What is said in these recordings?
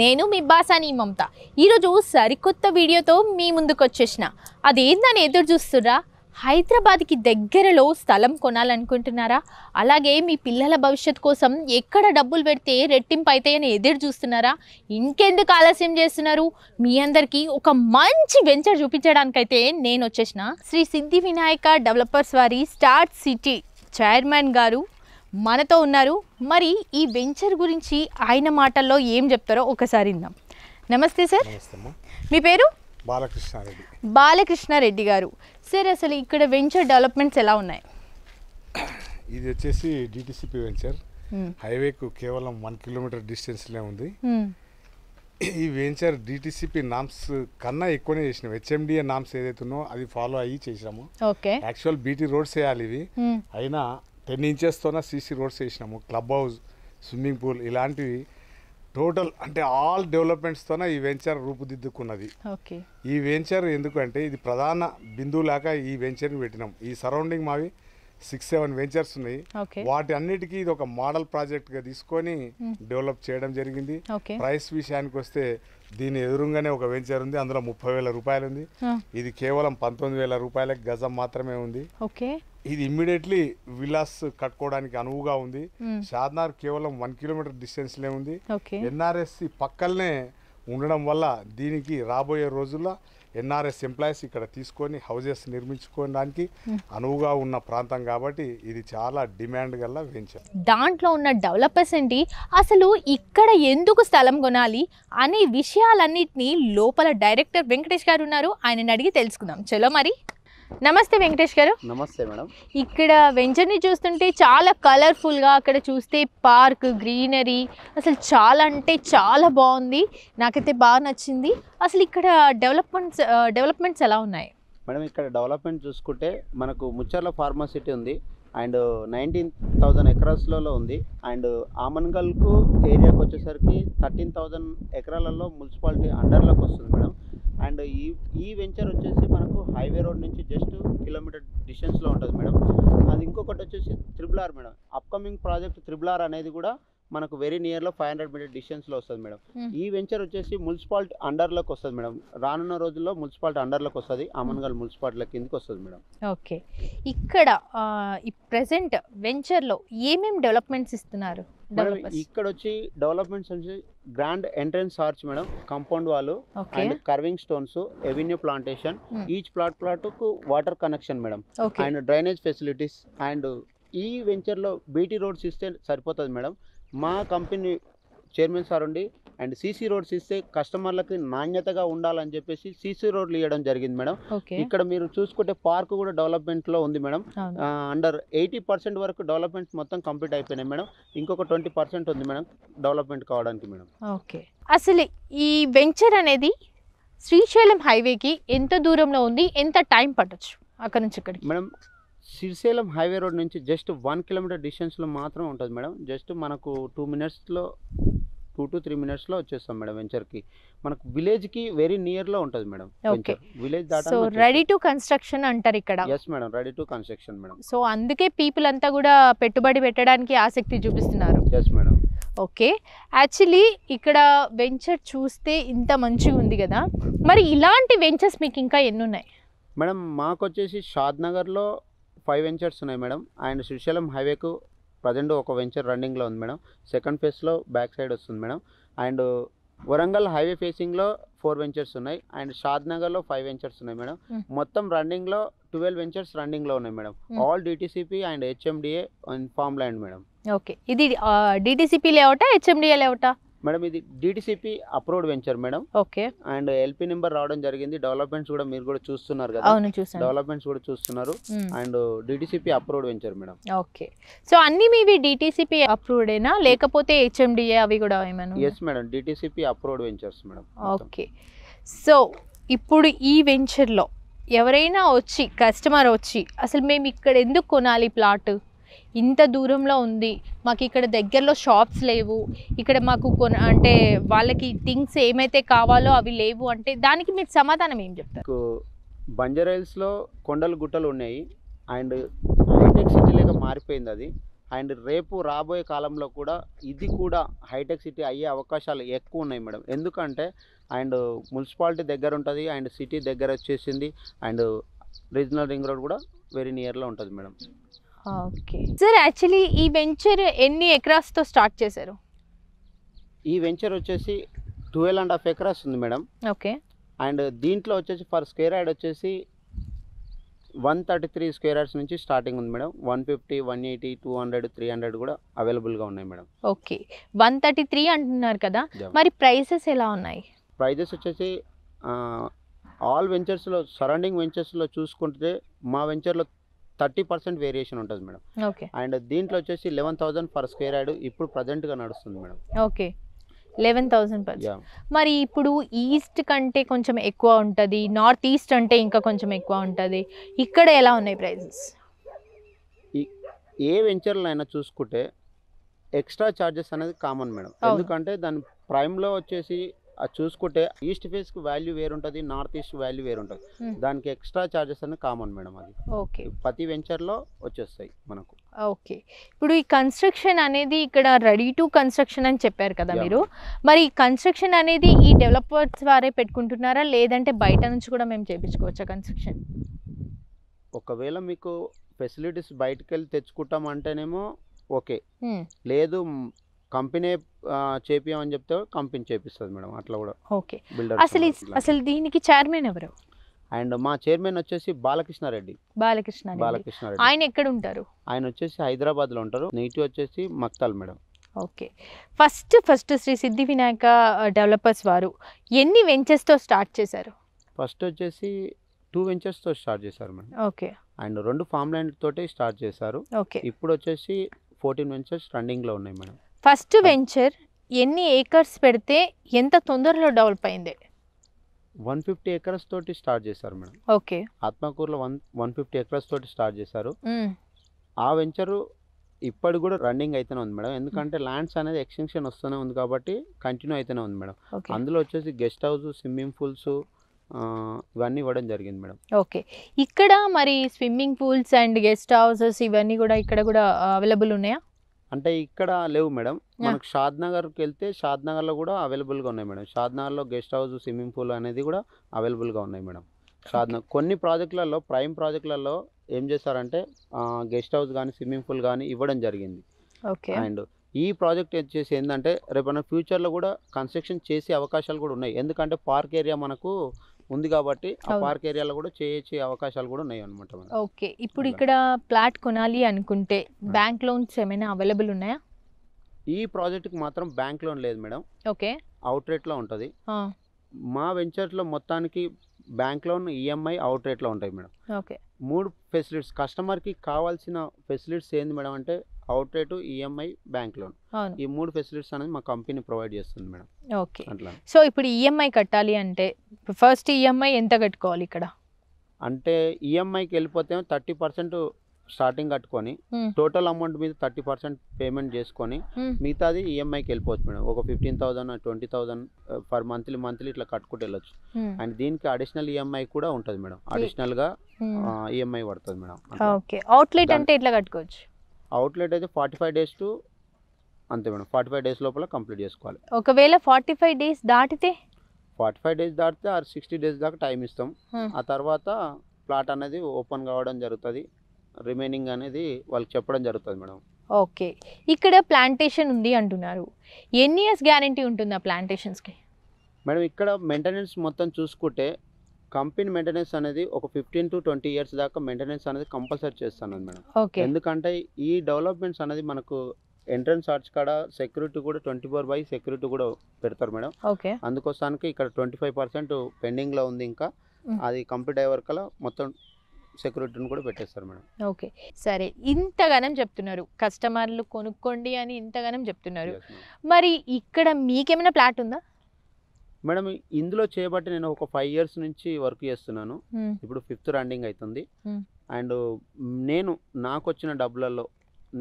నేను మీ బాసాని మమత. ఈరోజు సరికొత్త వీడియోతో మీ ముందుకు వచ్చేసిన. అదేందని ఎదురు చూస్తురా? హైదరాబాద్కి దగ్గరలో స్థలం కొనాలనుకుంటున్నారా? అలాగే మీ పిల్లల భవిష్యత్తు కోసం ఎక్కడ డబ్బులు పెడితే రెట్టింపు అవుతాయని ఎదురు చూస్తున్నారా? ఇంకెందుకు ఆలస్యం చేస్తున్నారు? మీ అందరికీ ఒక మంచి వెంచర్ చూపించడానికైతే నేను వచ్చేసిన. శ్రీ సిద్ధి వినాయక డెవలపర్స్ వారి స్టార్ట్ సిటీ చైర్మన్ గారు మనతో ఉన్నారు. మరి ఈ వెంచర్ గురించి ఆయన మాటల్లో ఏం చెప్తారో ఒకసారి విందాం. నమస్తే సార్, మీ పేరు? బాలకృష్ణారెడ్డి. బాలకృష్ణారెడ్డి గారు. సార్, అసలు ఇక్కడ వెంచర్ డెవలప్మెంట్స్ ఎలా ఉన్నాయి? ఇది వచ్చేసి డిటిసిపి వెంచర్. హైవేకు కేవలం 1 కిలోమీటర్ డిస్టెన్స్లో ఉంది. ఈ వెంచర్ డిటిసిపి నామ్స్ కన్నా ఎక్కువనే చేసినాం. హెచ్ఎండిఏ నామ్స్ ఏదైతే ఉన్నో అది ఫాలో అయ్యి చేసినాము. ఓకే, యాక్చువల్ బీటీ రోడ్స్ వేయాలి ఇవి, అయినా 10 ఇంచెస్తోనే సీసీ రోడ్స్ వేసినాము. క్లబ్ హౌస్, స్విమ్మింగ్ పూల్ ఇలాంటివి టోటల్ అంటే ఆల్ డెవలప్మెంట్స్తోనే ఈ వెంచర్ రూపుదిద్దుకున్నది. ఓకే, ఈ వెంచర్ ఎందుకంటే ఇది ప్రధాన బిందువులాగా ఈ వెంచర్ని పెట్టినాం. ఈ సరౌండింగ్ మావి 6-7 వెంచర్స్ ఉన్నాయి. వాటి అన్నిటికీ ఇది ఒక మోడల్ ప్రాజెక్ట్గా తీసుకొని డెవలప్ చేయడం జరిగింది. ప్రైస్ విషయానికి వస్తే దీని ఎదురుగానే ఒక వెంచర్ ఉంది, అందులో 30,000 రూపాయలు ఉంది. ఇది కేవలం 19,000 రూపాయలకు గజం మాత్రమే ఉంది. ఇది ఇమ్మీడియట్లీ విలాస్ కట్టుకోవడానికి అనువుగా ఉంది. షాద్నగర్ కేవలం 1 కిలోమీటర్ డిస్టెన్స్లే ఉంది. ఎన్ఆర్ఎస్సి పక్కనే ఉండడం వల్ల దీనికి రాబోయే రోజుల్లో ఎన్ఆర్ఎస్ ఎంప్లాయీస్ ఇక్కడ తీసుకొని హౌజెస్ నిర్మించుకోవడానికి అనువుగా ఉన్న ప్రాంతం కాబట్టి ఇది చాలా డిమాండ్ గల వెంచర్. దాంట్లో ఉన్న డెవలపర్స్ ఏంటి, అసలు ఇక్కడ ఎందుకు స్థలం కొనాలి అనే విషయాలన్నింటినీ లోపల డైరెక్టర్ వెంకటేష్ గారు ఉన్నారు, ఆయనని అడిగి తెలుసుకుందాం. చలో మరి. నమస్తే వెంకటేష్ గారు. నమస్తే మేడం. ఇక్కడ వెంచర్ని చూస్తుంటే చాలా కలర్ఫుల్గా, అక్కడ చూస్తే పార్క్, గ్రీనరీ, అసలు చాలా అంటే చాలా బాగుంది. నాకైతే బాగా నచ్చింది. అసలు ఇక్కడ డెవలప్మెంట్స్ ఎలా ఉన్నాయి మేడం? ఇక్కడ డెవలప్మెంట్ చూసుకుంటే మనకు ముచ్చర్ల ఫార్మాసిటీ ఉంది అండ్ 19,000 ఎకరాస్లలో ఉంది. అండ్ ఆమన్గల్కు ఏరియాకి వచ్చేసరికి 13,000 ఎకరాలలో మున్సిపాలిటీ అండర్లోకి వస్తుంది మేడం. అండ్ ఈ వెంచర్ వచ్చేసి మనకు హైవే రోడ్ నుంచి జస్ట్ కిలోమీటర్ డిస్టెన్స్లో ఉంటుంది మేడం. అది ఇంకొకటి వచ్చేసి RRR madam. Upcoming project RRR అనేది కూడా మనకు వెరీ నియర్లో 500 మీటర్ డిస్టెన్స్లో వస్తుంది మేడం. ఈ వెంచర్ వచ్చేసి మున్సిపాలిటీ అండర్లోకి వస్తుంది మేడం. రానున్న రోజుల్లో మున్సిపాలిటీ అండర్లోకి వస్తుంది, ఆమన్గల్ మున్సిపాలిటీ కిందకి వస్తుంది మేడం. ఓకే, ఇక్కడ ఈ ప్రెసెంట్ వెంచర్లో ఏమేమి డెవలప్మెంట్స్ ఇస్తున్నారు? ఇక్కడ వచ్చి డెవలప్మెంట్స్ వచ్చి grand entrance arch madam, compound wall and curbing stones, avenue plantation, each plot కు water connection madam, and drainage facilities. And ఈ వెంచర్లో బీటీ రోడ్స్ ఇస్తే సరిపోతుంది మేడం. మా కంపెనీ చైర్మన్ సార్ ఉండి అండ్ సీసీ రోడ్స్ ఇస్తే కస్టమర్లకి నాణ్యతగా ఉండాలని చెప్పేసి సీసీ రోడ్లు ఇవ్వడం జరిగింది మేడం. ఇక్కడ మీరు చూసుకుంటే పార్క్ కూడా డెవలప్మెంట్లో ఉంది మేడం. అండర్ 80% వరకు డెవలప్మెంట్స్ మొత్తం కంప్లీట్ అయిపోయినాయి మేడం. ఇంకొక 20% ఉంది మేడం డెవలప్మెంట్ కావడానికి మేడం. ఓకే, అసలు ఈ వెంచర్ అనేది శ్రీశైలం హైవేకి ఎంత దూరంలో ఉంది? ఎంత టైం పట్టొచ్చు అక్కడ నుంచి ఇక్కడికి? మేడం, శ్రీశైలం హైవే రోడ్ నుంచి జస్ట్ 1 కిలోమీటర్ డిస్టెన్స్లో మాత్రం ఉంటుంది మేడం. జస్ట్ మనకు 2 to 3 మినిట్స్లో వచ్చేస్తాం మేడం వెంచర్కి. మనకు విలేజ్కి వెరీ నియర్లో ఉంటుంది మేడం వెంచర్. విలేజ్ దాటా సో రెడీ టు కన్స్ట్రక్షన్ అంటారు ఇక్కడ? Yes madam, ready to construction madam. So అందుకే పీపుల్ అంతా కూడా పెట్టుబడి పెట్టడానికి ఆసక్తి చూపిస్తున్నారు. Yes madam. ఓకే, యాక్చువల్లీ ఇక్కడ వెంచర్ చూస్తే ఇంత మంచిగా ఉంది కదా, మరి ఇలాంటి వెంచర్స్ మీకు ఇంకా ఎన్ని ఉన్నాయి మేడం? మాకు వచ్చేసి షాద్నగర్లో 5 వెంచర్స్ ఉన్నాయి మేడం. అండ్ శ్రీశైలం హైవేకు ప్రజెంట్ ఒక వెంచర్ రన్నింగ్లో ఉంది మేడం. సెకండ్ ఫేజ్లో బ్యాక్ సైడ్ వస్తుంది మేడం. అండ్ వరంగల్ హైవే ఫేసింగ్లో 4 వెంచర్స్ ఉన్నాయి. అండ్ షాద్నగర్లో 5 వెంచర్స్ ఉన్నాయి మేడం. మొత్తం రన్నింగ్లో 12 వెంచర్స్ రన్నింగ్లో ఉన్నాయి madam. All DTCP and HMDA and farm land madam. Okay, ఇది డిటిసిపి లేఅవుటా, హెచ్ఎండిఏ లేఅవుటా? మేడం, ఇది DTCP approved venture madam. Okay, and LP number రావడం జరిగింది. డెవలప్మెంట్స్ కూడా మీరు కూడా చూస్తున్నారు కదా? అవును, చూసాను. డెవలప్మెంట్స్ కూడా చూస్తున్నారు. And DTCP approved venture madam. Okay, so అన్ని మీవి డిటిసిపి అప్రూవ్డేనా లేకపోతే హెచ్ఎండిఏ అవి కూడా ఏమైనా? Yes madam, DTCP approved ventures madam. Okay, so ఇప్పుడు ఈ వెంచర్లో ఎవరైనా వచ్చి కస్టమర్ వచ్చి అసలు మేము ఇక్కడ ఎందుకు కొనాలి ప్లాట్, ఇంత దూరంలో ఉంది, మాకు ఇక్కడ దగ్గరలో షాప్స్ లేవు, ఇక్కడ మాకు అంటే వాళ్ళకి థింగ్స్ ఏమైతే కావాలో అవి లేవు అంటే దానికి మీరు సమాధానం ఏం చెప్తారు? బంజారా హిల్స్లో కొండలు గుట్టలు ఉన్నాయి అండ్ హైటెక్ సిటీ లాగా మారిపోయింది అది. అండ్ రేపు రాబోయే కాలంలో కూడా ఇది కూడా హైటెక్ సిటీ అయ్యే అవకాశాలు ఎక్కువ ఉన్నాయి మేడం. ఎందుకంటే అండ్ మున్సిపాలిటీ దగ్గర ఉంటుంది అండ్ సిటీ దగ్గర వచ్చేసింది అండ్ రీజనల్ రింగ్ రోడ్ కూడా వెరీ నియర్లో ఉంటుంది మేడం. ఓకే సార్, యాక్చువల్లీ ఈ వెంచర్ ఎన్ని ఎకరాస్తో స్టార్ట్ చేశారు? ఈ వెంచర్ వచ్చేసి 12.5 acres ఉంది మేడం. ఓకే. అండ్ దీంట్లో వచ్చేసి ఫర్ స్క్వేర్ యార్డ్ వచ్చేసి 133 స్క్వేర్ యార్డ్స్ నుంచి స్టార్టింగ్ ఉంది మేడం. 150, 180, 200, 300 కూడా అవైలబుల్గా ఉన్నాయి మేడం. ఓకే, 133 అంటున్నారు కదా, మరి ప్రైసెస్ ఎలా ఉన్నాయి? ప్రైజెస్ వచ్చేసి ఆల్ వెంచర్స్లో సరౌండింగ్ వెంచర్స్లో చూసుకుంటే మా వెంచర్లో 30% వేరియేషన్ ఉంటుంది మేడం. ఓకే. అండ్ దీంట్లో వచ్చేసి 11,000 పర్ స్క్వేర్ యార్డ్ ఇప్పుడు ప్రజెంట్గా నడుస్తుంది మేడం. Okay, 11,000 per. మరి ఇప్పుడు ఈస్ట్ కంటే కొంచెం ఎక్కువ ఉంటుంది, నార్త్ ఈస్ట్ అంటే ఇంకా కొంచెం ఎక్కువ ఉంటుంది, ఇక్కడ ఎలా ఉన్నాయి ప్రైజెస్? ఏ వెంచర్లో అయినా చూసుకుంటే ఎక్స్ట్రా ఛార్జెస్ అనేది కామన్ మేడం. ఎందుకంటే దాని ప్రైమ్లో వచ్చేసి అది చూసుకుంటే ఈస్ట్ ఫేస్కి వాల్యూ వేరు ఉంటుంది, నార్త్ ఈస్ట్ వాల్యూ వేరు ఉంటుంది. దానికి ఎక్స్ట్రా ఛార్జెస్ అనేది కామన్ మేడం. అది ఓకే, ప్రతి వెంచర్లో వచ్చేస్తాయి మనకు. ఓకే. ఇప్పుడు ఈ కన్స్ట్రక్షన్ అనేది ఇక్కడ రెడీ టు కన్స్ట్రక్షన్ అని చెప్పారు కదా మీరు, మరి ఈ కన్స్ట్రక్షన్ అనేది ఈ డెవలపర్స్ వారే పెట్టుకుంటున్నారా లేదంటే బయట నుంచి కూడా మేము చేయించుకోవచ్చా కన్స్ట్రక్షన్? ఒకవేళ మీకు ఫెసిలిటీస్ బయటకు వెళ్ళి తెచ్చుకుంటామంటేనేమో ఓకే, లేదు కంపెనీ చేపియమని చెప్తే కంపెనీ చేపిస్తుంది మేడం. అట్లా కూడా ఓకే. అసలు దీనికి చైర్మన్ ఎవరు? అండ్ మా చైర్మన్ వచ్చేసి బాలకృష్ణారెడ్డి. ఆయన ఎక్కడ ఉంటారు? ఆయన వచ్చేసి హైదరాబాద్లో ఉంటారు. నేటివ్ వచ్చేసి Maktal madam. Okay. First Sri Siddhi Vinayaka developers వారు ఎన్ని వెంచర్స్తో స్టార్ట్ చేశారు? ఫస్ట్ వచ్చేసి 2 వెంచర్స్తో స్టార్ట్ చేశారు madam. Okay. And 2 farm land తోటి స్టార్ట్ చేశారు. ఓకే. ఇప్పుడు వచ్చేసి 14 వెంచర్స్ రన్నింగ్లో ఉన్నాయి మేడం. ఫస్ట్ వెంచర్ ఎన్ని ఏకర్స్ పెడితే ఎంత తొందరలో డెవలప్ అయింది? 150 acres తోటి స్టార్ట్ చేశారు మేడం. ఓకే. ఆత్మకూరులో 150 acres తోటి స్టార్ట్ చేశారు. ఆ వెంచరు ఇప్పటి కూడా రన్నింగ్ అయితేనే ఉంది మేడం. ఎందుకంటే ల్యాండ్స్ అనేది ఎక్స్టెన్షన్ వస్తూనే ఉంది కాబట్టి కంటిన్యూ అయితేనే ఉంది మేడం. అందులో వచ్చేసి గెస్ట్ హౌస్, స్విమ్మింగ్ పూల్స్ ఇవన్నీ ఇవ్వడం జరిగింది మేడం. ఓకే. ఇక్కడ మరి swimming pools and guest houses ఇవన్నీ కూడా ఇక్కడ కూడా అవైలబుల్ ఉన్నాయా? అంటే ఇక్కడ లేవు మేడం. మనకు షాద్నగర్కి వెళ్తే షాద్నగర్లో కూడా అవైలబుల్గా ఉన్నాయి మేడం. షాద్నగర్లో గెస్ట్ హౌస్, స్విమ్మింగ్ పూల్ అనేది కూడా అవైలబుల్గా ఉన్నాయి మేడం. షాద్నగర్ కొన్ని ప్రాజెక్టులలో, ప్రైమ్ ప్రాజెక్టులలో ఏం చేశారంటే గెస్ట్ హౌస్ కానీ స్విమ్మింగ్ పూల్ కానీ ఇవ్వడం జరిగింది. ఓకే. అండ్ ఈ ప్రాజెక్ట్ వచ్చేసి ఏంటంటే రేపన్నా ఫ్యూచర్లో కూడా కన్స్ట్రక్షన్ చేసే అవకాశాలు కూడా ఉన్నాయి. ఎందుకంటే పార్క్ ఏరియా మనకు ఉంది కాబట్టి ఆ పార్క్ ఏరియాలో కూడా చేసే అవకాశాలు కూడా ఉన్నాయి అనమాట. ఓకే. ఇప్పుడు ఇక్కడ ప్లాట్ కొనాలి అనుకుంటే బ్యాంక్ లోన్స్ ఏమైనా అవైలబుల్ ఉన్నాయా? ఈ ప్రాజెక్ట్కి మాత్రం బ్యాంక్ లోన్ లేదు మేడం. ఓకే. అవుట్ రేట్లో ఉంటుంది. మా వెంచర్లో మొత్తానికి బ్యాంక్ లోన్, ఈఎంఐ, అవుట్ రేట్లో ఉంటాయి మేడం. ఓకే. 3 ఫెసిలిటీస్ కస్టమర్కి కావాల్సిన ఫెసిలిటీస్ ఏంది మేడం అంటే out rate, EMI, bank loan. ఈ 3 ఫెసిలిటీస్ అనేది మా కంపెనీ ప్రొవైడ్ చేస్తుంది మేడం. ఓకే. సో ఇప్పుడు ఈఎంఐ కట్టాలి అంటే ఫస్ట్ ఈఎంఐ ఎంత కట్టుకోవాలి ఇక్కడ? అంటే ఈఎంఐకి వెళ్ళిపోతే 30% స్టార్టింగ్ కట్టుకొని టోటల్ అమౌంట్ మీద 30% పేమెంట్ చేసుకొని మిగతాది ఈఎంఐకి వెళ్ళిపోవచ్చు మేడం. ఒక 15,000, 20,000 పర్ మంత్లీ ఇట్లా కట్టుకుంటూ వెళ్ళొచ్చు. అండ్ దీనికి అడిషనల్ ఈఎంఐ కూడా ఉంటుంది మేడం. అడిషనల్గా ఈఎంఐ పడుతుంది మేడం. ఓకే. అవుట్లెట్ అంటే ఎట్లా కట్టుకోవచ్చు? అవుట్లెట్ అయితే 45 days టు అంతే మేడం. 45 days లోపల కంప్లీట్ చేసుకోవాలి. ఒకవేళ 45 days దాటితే 45 days దాటితే 60 days దాకా టైం ఇస్తాం. ఆ తర్వాత ప్లాట్ అనేది ఓపెన్ కావడం జరుగుతుంది. రిమైనింగ్ అనేది వాళ్ళకి చెప్పడం జరుగుతుంది మేడం. ఓకే. ఇక్కడ ప్లాంటేషన్ ఉంది అంటున్నారు, ఎన్ని ఇయర్స్ గ్యారంటీ ఉంటుంది ఆ ప్లాంటేషన్స్కి? మేడం ఇక్కడ మెయింటెనెన్స్ మొత్తం చూసుకుంటే కంపెనీ మెయింటెనెన్స్ అనేది ఒక 15 to 20 years దాకా మెయింటెనెన్స్ అనేది కంపల్సరీ చేస్తాను మేడం. ఓకే. ఎందుకంటే ఈ డెవలప్మెంట్స్ అనేది మనకు ఎంట్రన్స్ ఆర్చ్ కాడ సెక్యూరిటీ కూడా 24/7 సెక్యూరిటీ కూడా పెడతారు మేడం. ఓకే. అందుకోసానికి ఇక్కడ 25% పెండింగ్లో ఉంది. ఇంకా అది కంప్లీట్ అయ్యే వరకల్లా మొత్తం సెక్యూరిటీని కూడా పెట్టేస్తారు మేడం. ఓకే. సరే, ఇంతగానం చెప్తున్నారు, కస్టమర్లు కొనుక్కోండి అని ఇంతగానం చెప్తున్నారు, మరి ఇక్కడ మీకేమైనా ప్లాట్ ఉందా? మేడం ఇందులో చేయబట్టి నేను ఒక 5 years నుంచి వర్క్ చేస్తున్నాను. ఇప్పుడు 5th రన్నింగ్ అవుతుంది. అండ్ నాకు వచ్చిన డబ్బులలో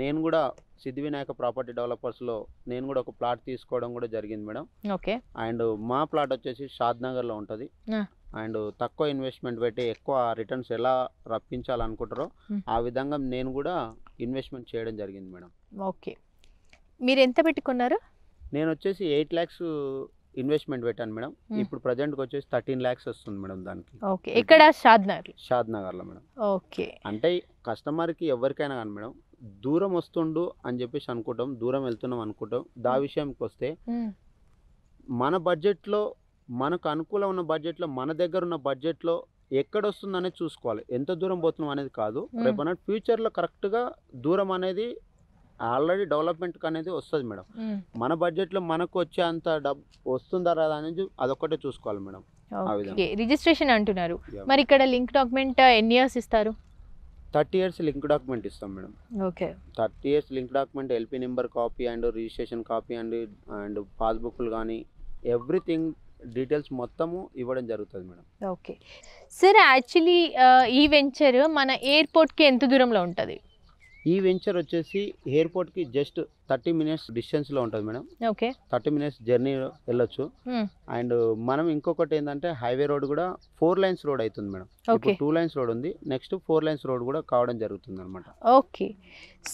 నేను కూడా సిద్ధి వినాయక ప్రాపర్టీ డెవలపర్స్లో నేను కూడా ఒక ప్లాట్ తీసుకోవడం కూడా జరిగింది మేడం. ఓకే. అండ్ మా ప్లాట్ వచ్చేసి షాద్నగర్లో ఉంటుంది. అండ్ తక్కువ ఇన్వెస్ట్మెంట్ పెట్టి ఎక్కువ రిటర్న్స్ ఎలా రప్పించాలనుకుంటారో ఆ విధంగా నేను కూడా ఇన్వెస్ట్మెంట్ చేయడం జరిగింది మేడం. ఓకే, మీరు ఎంత పెట్టుకున్నారు? నేను వచ్చేసి 8 lakhs ఇన్వెస్ట్మెంట్ పెట్టాను మేడం. ఇప్పుడు ప్రజెంట్కి వచ్చేసి 13 lakhs వస్తుంది మేడం దానికి. ఓకే, ఇక్కడ షాద్ నగర్లో మేడం. ఓకే, అంటే కస్టమర్కి ఎవరికైనా కానీ మేడం దూరం వస్తుండు అని చెప్పేసి అనుకుంటాం, దూరం వెళ్తున్నాం అనుకుంటాం. దా విషయంకి వస్తే మన బడ్జెట్లో, మనకు అనుకూలం ఉన్న బడ్జెట్లో, మన దగ్గర ఉన్న బడ్జెట్లో ఎక్కడ వస్తుంది అనేది చూసుకోవాలి. ఎంత దూరం పోతున్నాం అనేది కాదు, రేపు అన్నట్టు ఫ్యూచర్లో కరెక్ట్గా దూరం అనేది ఆల్రెడీ డెవలప్మెంట్ అనేది వస్తుంది మేడం. మన బడ్జెట్లో మనకు వచ్చే అంత డబ్బు వస్తుందా రాదా అనేది అదొక్కటే చూసుకోవాలి మేడం. రిజిస్ట్రేషన్ అంటున్నారు, మరి ఇక్కడ లింక్ డాక్యుమెంట్ ఎన్ని ఇయర్స్ ఇస్తారు? 30 years లింక్ డాక్యుమెంట్ ఇస్తాం madam. Okay, 30 years link document, LP number copy and registration copy and పాస్బుక్లు కానీ ఎవ్రీథింగ్ డీటెయిల్స్ మొత్తము ఇవ్వడం జరుగుతుంది మేడం. ఓకే సార్, యాక్చువల్లీ ఈ వెంచర్ మన ఎయిర్పోర్ట్కి ఎంత దూరంలో ఉంటుంది? ఈ వెంచర్ వచ్చేసి ఎయిర్పోర్ట్కి జస్ట్ 30 minutes డిస్టెన్స్లో ఉంటుంది మేడం. ఓకే, 30 minutes జర్నీ వెళ్ళొచ్చు. అండ్ మనం ఇంకొకటి ఏంటంటే హైవే రోడ్ కూడా 4 lanes రోడ్ అవుతుంది మేడం. ఇప్పుడు 2 lanes రోడ్ ఉంది, నెక్స్ట్ 4 lanes రోడ్ కూడా కావడం జరుగుతుంది అనమాట. ఓకే,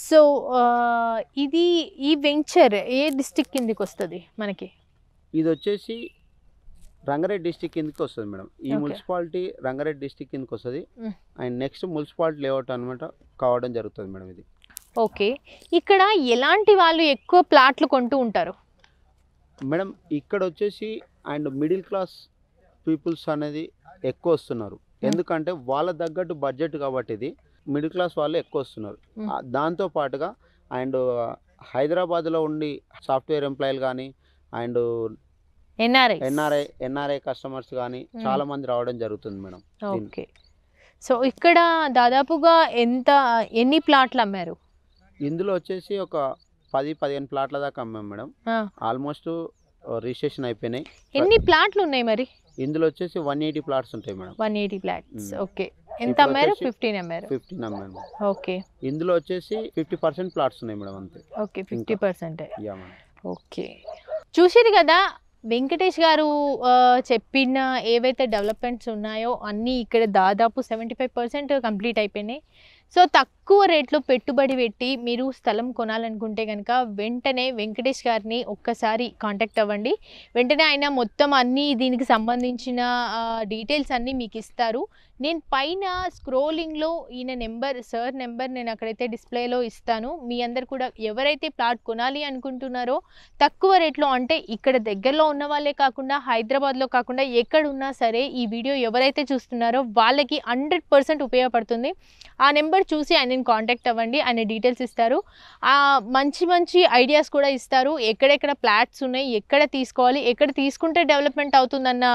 సో ఇది ఈ వెంచర్ ఏ డిస్ట్రిక్ట్ కిందకి వస్తుంది మనకి? ఇది వచ్చేసి రంగారెడ్డి డిస్టిక్ కిందకి వస్తుంది మేడం. ఈ మున్సిపాలిటీ రంగారెడ్డి డిస్టిక్ కిందకి వస్తుంది. అండ్ నెక్స్ట్ మున్సిపాలిటీ లేఅవుట్ అనమాట కావడం జరుగుతుంది మేడం ఇది. ఓకే, ఇక్కడ ఎలాంటి వాళ్ళు ఎక్కువ ప్లాట్లు కొంటూ ఉంటారు మేడం? ఇక్కడ వచ్చేసి అండ్ మిడిల్ క్లాస్ పీపుల్స్ అనేది ఎక్కువ వస్తున్నారు. ఎందుకంటే వాళ్ళ తగ్గట్టు బడ్జెట్ కాబట్టి ఇది మిడిల్ క్లాస్ వాళ్ళు ఎక్కువ వస్తున్నారు. దాంతో పాటుగా అండ్ హైదరాబాద్లో ఉండి సాఫ్ట్వేర్ ఎంప్లాయీలు కానీ అండ్ ఎన్ఆర్ఐ కస్టమర్స్ కానీ చాలా మంది రావడం జరుగుతుంది మేడం. ఓకే, సో ఇక్కడ దాదాపుగా ఎన్ని ప్లాట్లు అమ్మారు? ఇందులో వచ్చేసి ఒక 10-15 ప్లాట్ల దాకా అమ్మాం మేడం. ఆల్మోస్ట్ రిజిస్ట్రేషన్ అయిపోయినాయి. ఎన్ని ప్లాట్లు ఉన్నాయి మరి? ఇందులో వచ్చేసి 180 ప్లాట్స్ ఉంటాయి మేడం. 180 ప్లాట్స్. ఓకే, ఎంత అమ్మారు? 15 అమ్మారు. 15 అమ్మాను. ఓకే, ఇందులో వచ్చేసి 50% ప్లాట్స్ ఉన్నాయి మేడం అంతే. ఓకే, 50%. Yeah madam. ఓకే, చూసేది కదా వెంకటేష్ గారు చెప్పిన ఏవైతే డెవలప్మెంట్స్ ఉన్నాయో అన్నీ ఇక్కడ దాదాపు 75% కంప్లీట్ అయిపోయినాయి. సో తక్కువ రేట్లో పెట్టుబడి పెట్టి మీరు స్థలం కొనాలనుకుంటే కనుక వెంటనే వెంకటేష్ గారిని ఒక్కసారి కాంటాక్ట్ అవ్వండి. వెంటనే ఆయన మొత్తం అన్నీ దీనికి సంబంధించిన డీటెయిల్స్ అన్నీ మీకు ఇస్తారు. నేను పైన స్క్రోలింగ్లో సార్ నెంబర్ నేను అక్కడైతే డిస్ప్లేలో ఇస్తాను. మీ అందరు కూడా ఎవరైతే ప్లాట్ కొనాలి అనుకుంటున్నారో తక్కువ రేట్లో, అంటే ఇక్కడ దగ్గరలో ఉన్న వాళ్ళే కాకుండా హైదరాబాద్లో కాకుండా ఎక్కడున్నా సరే ఈ వీడియో ఎవరైతే చూస్తున్నారో వాళ్ళకి 100% ఉపయోగపడుతుంది. ఆ నెంబర్ చూసి ఆయనని కాంటాక్ట్ అవ్వండి, ఆయన డీటెయిల్స్ ఇస్తారు. మంచి మంచి ఐడియాస్ కూడా ఇస్తారు. ఎక్కడెక్కడ ప్లాట్స్ ఉన్నాయి, ఎక్కడ తీసుకోవాలి, ఎక్కడ తీసుకుంటే డెవలప్మెంట్ అవుతుందన్న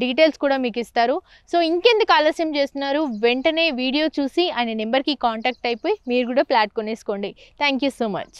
డీటెయిల్స్ కూడా మీకు ఇస్తారు. సో ఇంకెందుకు ఆలస్యం చేస్తున్నారు? వెంటనే వీడియో చూసి ఆయన నెంబర్కి కాంటాక్ట్ అయిపోయి మీరు కూడా ప్లాట్ కొనేసుకోండి. Thank you so much.